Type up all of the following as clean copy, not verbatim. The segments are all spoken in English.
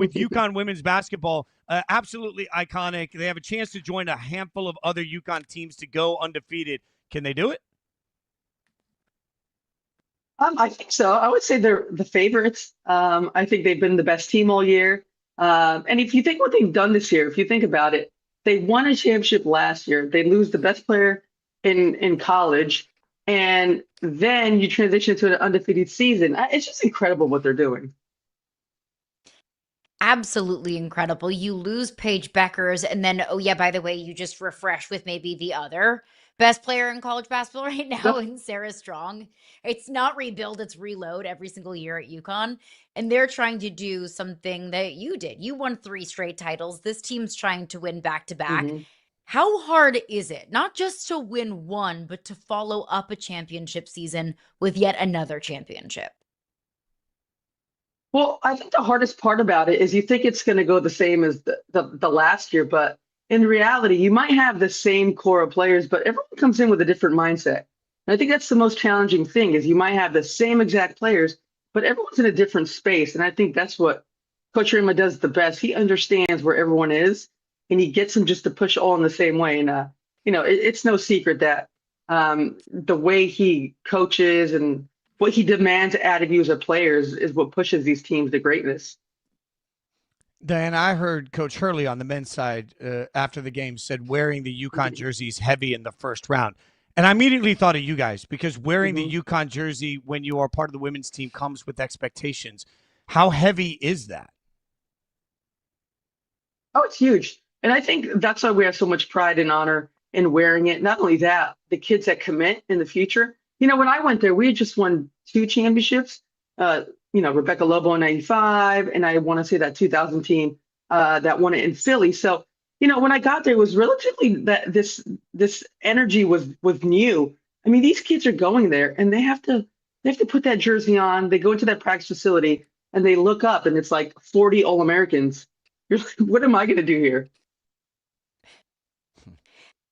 with UConn women's basketball. Absolutely iconic. They have a chance to join a handful of other UConn teams to go undefeated. Can they do it? I think so. I would say they're the favorites. I think they've been the best team all year. And if you think what they've done this year, if you think about it, they won a championship last year. They lose the best player in college, and then you transition to an undefeated season. It's just incredible what they're doing. Absolutely incredible. You lose Paige Beckers, and then, oh yeah, by the way, you just refresh with maybe the other best player in college basketball right now Yep. in Sarah Strong. It's not rebuild, it's reload every single year at UConn. And they're trying to do something that you did. You won 3 straight titles. This team's trying to win back to back. Mhm. How hard is it, not just to win one, but to follow up a championship season with yet another championship? Well, I think the hardest part about it is you think it's going to go the same as the last year, but in reality, you might have the same core of players, but everyone comes in with a different mindset. And I think that's the most challenging thing is you might have the same exact players, but everyone's in a different space. And I think that's what Coach Rima does the best. He understands where everyone is, and he gets them just to push all in the same way. And it's no secret that the way he coaches and what he demands out of you as a player is what pushes these teams to greatness. Diana, I heard Coach Hurley on the men's side after the game said wearing the UConn jerseys heavy in the first round. And I immediately thought of you guys because wearing the UConn jersey when you are part of the women's team comes with expectations. How heavy is that? Oh, it's huge. And I think that's why we have so much pride and honor in wearing it. Not only that, the kids that commit in the future. When I went there, we had just won 2 championships. Rebecca Lobo in '95, and I want to say that 2000 team that won it in Philly. So, when I got there, it was relatively that this energy was new. I mean, these kids are going there, and they have to put that jersey on. They go into that practice facility, and they look up, and it's like 40 All-Americans. You're like, what am I going to do here?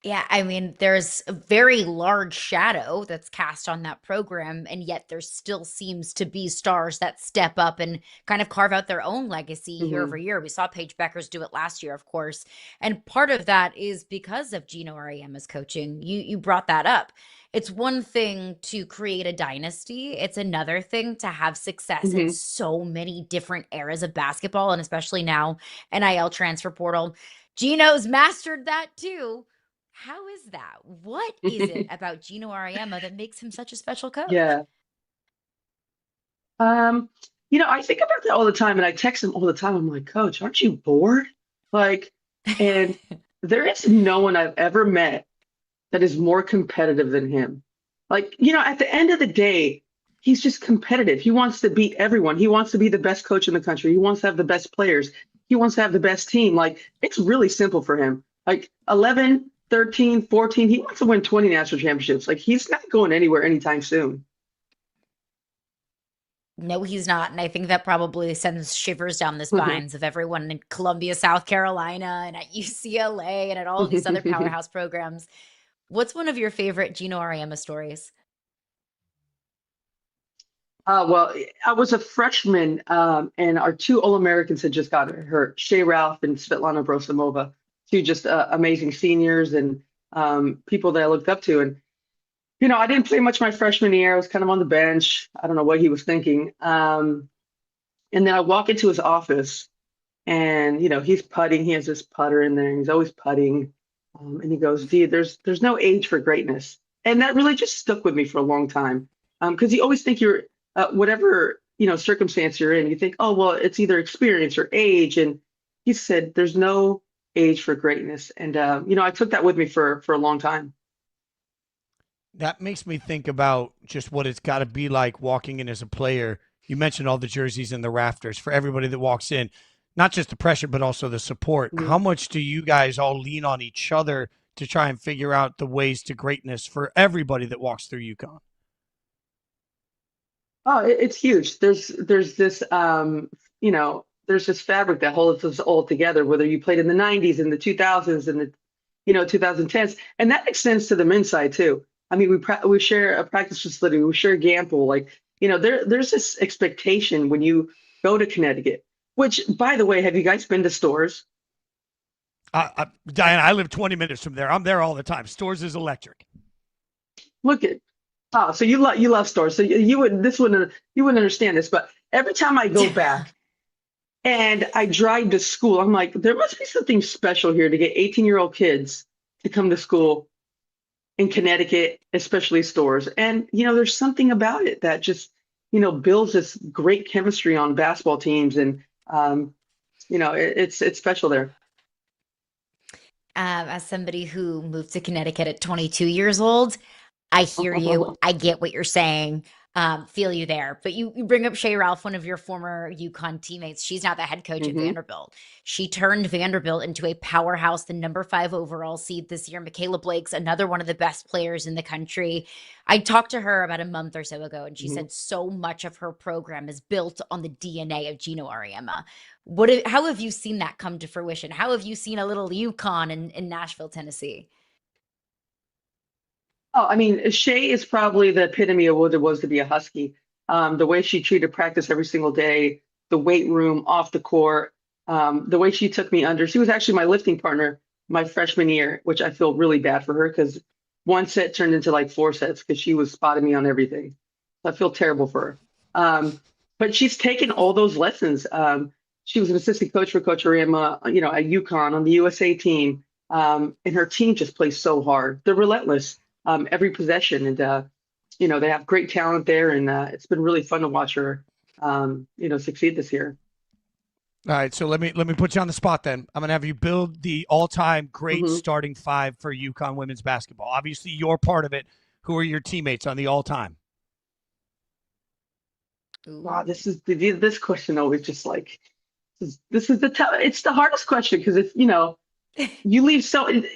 Yeah, I mean, there's a very large shadow that's cast on that program, and yet there still seems to be stars that step up and kind of carve out their own legacy year over Hmm. year. We saw Paige Beckers do it last year, of course, and part of that is because of Geno Auriemma's coaching. You brought that up. It's one thing to create a dynasty. It's another thing to have success in Hmm. so many different eras of basketball, and especially now, NIL transfer portal. Geno's mastered that too. How is that? What is it about Geno Auriemma that makes him such a special coach? Yeah. Um, I think about that all the time, and I text him all the time. I'm like, Coach, aren't you bored? Like, and there is no one I've ever met that is more competitive than him. Like, at the end of the day, he's just competitive. He wants to beat everyone. He wants to be the best coach in the country. He wants to have the best players. He wants to have the best team. Like, it's really simple for him. Like 11, 13, 14, he wants to win 20 national championships. Like, he's not going anywhere anytime soon. No, he's not. And I think that probably sends shivers down the spines of everyone in Columbia, South Carolina, and at UCLA and at all of these other powerhouse programs. What's one of your favorite Geno Auriemma stories? Well, I was a freshman, and our 2 All-Americans had just gotten hurt, Shea Ralph and Svetlana Brosimova, 2 just amazing seniors and people that I looked up to. And, I didn't play much my freshman year. I was kind of on the bench. I don't know what he was thinking. And then I walk into his office, and, he's putting. He has this putter in there, and he's always putting. And he goes, "Dude, there's no age for greatness." And that really just stuck with me for a long time. Because you always think you're whatever circumstance you're in, you think, oh well, it's either experience or age. And he said, "There's no age for greatness." And I took that with me for a long time. That makes me think about just what it's got to be like walking in as a player. You mentioned all the jerseys and the rafters for everybody that walks in, not just the pressure, but also the support. How Mhm. much do you guys all lean on each other to try and figure out the ways to greatness for everybody that walks through UConn? Oh, it's huge. There's this fabric that holds us all together, whether you played in the '90s and the 2000s and the 2010s, and that extends to the men's side too. I mean, we share a practice facility, we share Gamble. Like, there's this expectation when you go to Connecticut Which, by the way, have you guys been to Stores? Diana, I live 20 minutes from there. I'm there all the time. Stores is electric. Look at so you love Stores. So you wouldn't understand this, but every time I go back and I drive to school, I'm like, there must be something special here to get 18-year-old kids to come to school in Connecticut, especially Stores. And there's something about it that just builds this great chemistry on basketball teams, and it's special there. As somebody who moved to Connecticut at 22 years old, I hear you. I get what you're saying. Feel you there. But you bring up Shea Ralph, one of your former UConn teammates. She's now the head coach at Vanderbilt. She turned Vanderbilt into a powerhouse, the number 5 overall seed this year. Michaela Blake's another one of the best players in the country. I talked to her about a month or so ago, and she said so much of her program is built on the DNA of Geno Auriemma. How have you seen that come to fruition? How have you seen a little UConn in Nashville, Tennessee? Oh, I mean, Shea is probably the epitome of what it was to be a Husky. The way she treated practice every single day, the weight room, off the court, the way she took me under. She was actually my lifting partner my freshman year, which I feel really bad for her because one set turned into like 4 sets because she was spotting me on everything. I feel terrible for her. But she's taken all those lessons. She was an assistant coach for Coach Auriemma, at UConn on the USA team. And her team just plays so hard. They're relentless. Every possession, and they have great talent there, and it's been really fun to watch her succeed this year. All right, so let me put you on the spot then. I'm gonna have you build the all-time great starting 5 for UConn women's basketball. Obviously, you're part of it. Who are your teammates on the all-time? Wow, this question always just like this is it's the hardest question because it's you leave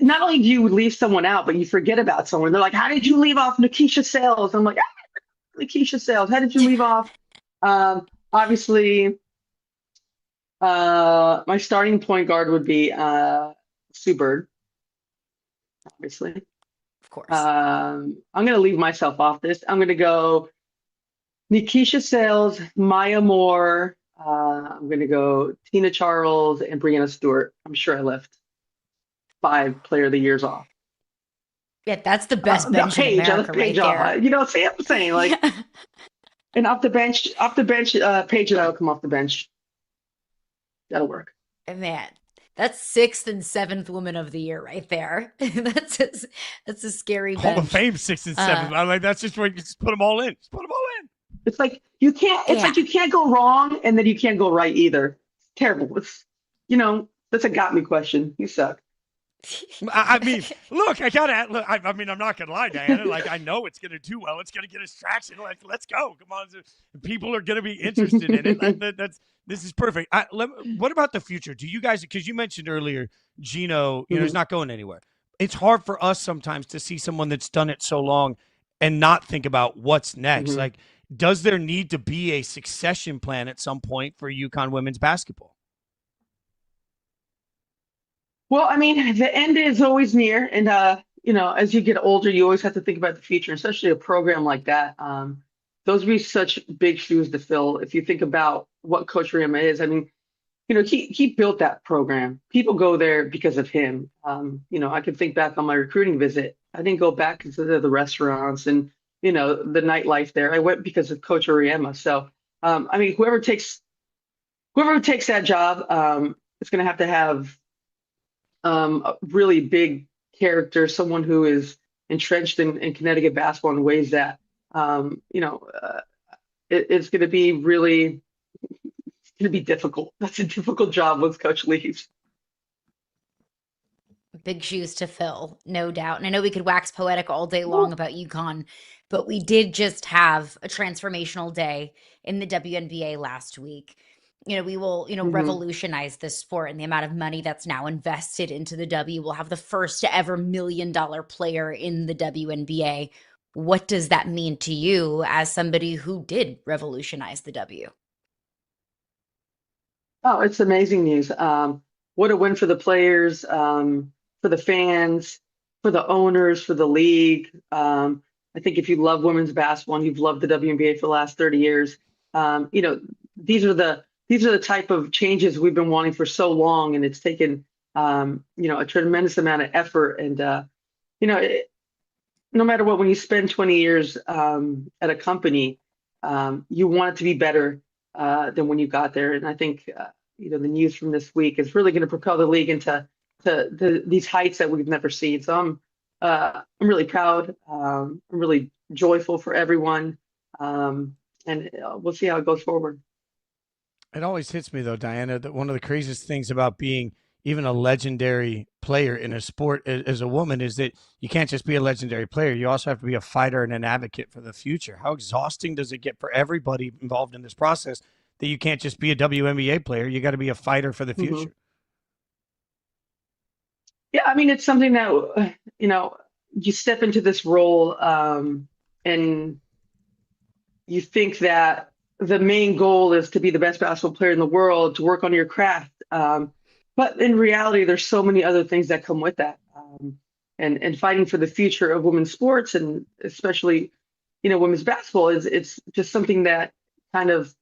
not only do you leave someone out, but you forget about someone. They're like, how did you leave off Nikisha Sales? I'm like, Nikisha Sales. How did you leave off? Obviously, my starting point guard would be Sue Bird, obviously. Of course. I'm going to leave myself off this. I'm going to go Nikisha Sales, Maya Moore. I'm going to go Tina Charles and Brianna Stewart. I'm sure I left 5 player of the years off. Yeah, that's the best bench in America right there. See what I'm saying? Like, and off the bench, Paige and I will come off the bench. That'll work. Man, that's 6th and 7th woman of the year right there. That's a scary bench. Hall of Fame 6th and 7th. I'm like, that's just where you just put them all in. Just put them all in. It's like you can't. It's like you can't go wrong, and then you can't go right either. It's terrible. It's that's a got me question. You suck. I mean, look, I mean, I'm not gonna lie, Diana. Like, I know it's gonna do well. It's gonna get us traction. Like, let's go. Come on, people are gonna be interested in it. Like, this is perfect. What about the future? Do you guys? Because you mentioned earlier, Geno, is not going anywhere. It's hard for us sometimes to see someone that's done it so long and not think about what's next. Like, does there need to be a succession plan at some point for UConn women's basketball? Well, I mean, the end is always near, and as you get older, you always have to think about the future, especially a program like that. Those would be such big shoes to fill. If you think about what Coach Auriemma is, I mean, he built that program. People go there because of him. I can think back on my recruiting visit. I didn't go back because of the restaurants and the nightlife there. I went because of Coach Auriemma. So, I mean, whoever takes that job, is going to have a really big character, someone who is entrenched in Connecticut basketball in ways that, it's going to be really, it's going to be difficult. That's a difficult job once Coach leaves. Big shoes to fill, no doubt. And I know we could wax poetic all day long about UConn, but we did just have a transformational day in the WNBA last week. We will, revolutionize this sport, and the amount of money that's now invested into the W. We'll have the first ever $1 million player in the WNBA. What does that mean to you as somebody who did revolutionize the W? Oh, it's amazing news. What a win for the players, for the fans, for the owners, for the league. I think if you love women's basketball and you've loved the WNBA for the last 30 years, these are these are the type of changes we've been wanting for so long, and it's taken a tremendous amount of effort. And no matter what, when you spend 20 years at a company, you want it to be better than when you got there. And I think the news from this week is really going to propel the league into these heights that we've never seen. So I'm really proud. I'm really joyful for everyone, and we'll see how it goes forward. It always hits me though, Diana, that one of the craziest things about being even a legendary player in a sport as a woman is that you can't just be a legendary player. You also have to be a fighter and an advocate for the future. How exhausting does it get for everybody involved in this process that you can't just be a WNBA player? You got to be a fighter for the future. Yeah, I mean, it's something that, you step into this role, and you think that the main goal is to be the best basketball player in the world, to work on your craft. But in reality, there's so many other things that come with that. And fighting for the future of women's sports, and especially, women's basketball, it's just something that kind of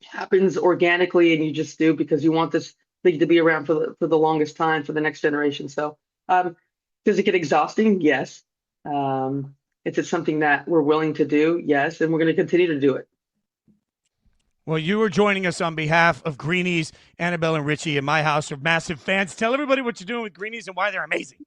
happens organically, and you just do because you want this league to be around for the longest time for the next generation. So does it get exhausting? Yes. Is it something that we're willing to do? Yes. And we're going to continue to do it. Well, you are joining us on behalf of Greenies. Annabelle and Richie in my house are massive fans. Tell everybody what you're doing with Greenies and why they're amazing.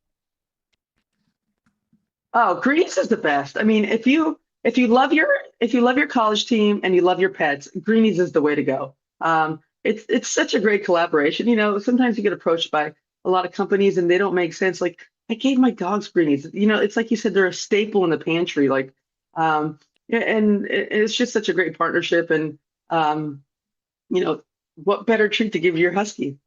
Oh, Greenies is the best. I mean, if you love your college team and you love your pets, Greenies is the way to go. It's such a great collaboration. Sometimes you get approached by a lot of companies and they don't make sense. Like, I gave my dogs Greenies. It's like you said, they're a staple in the pantry. Like, and it's just such a great partnership. And what better treat to give your husky?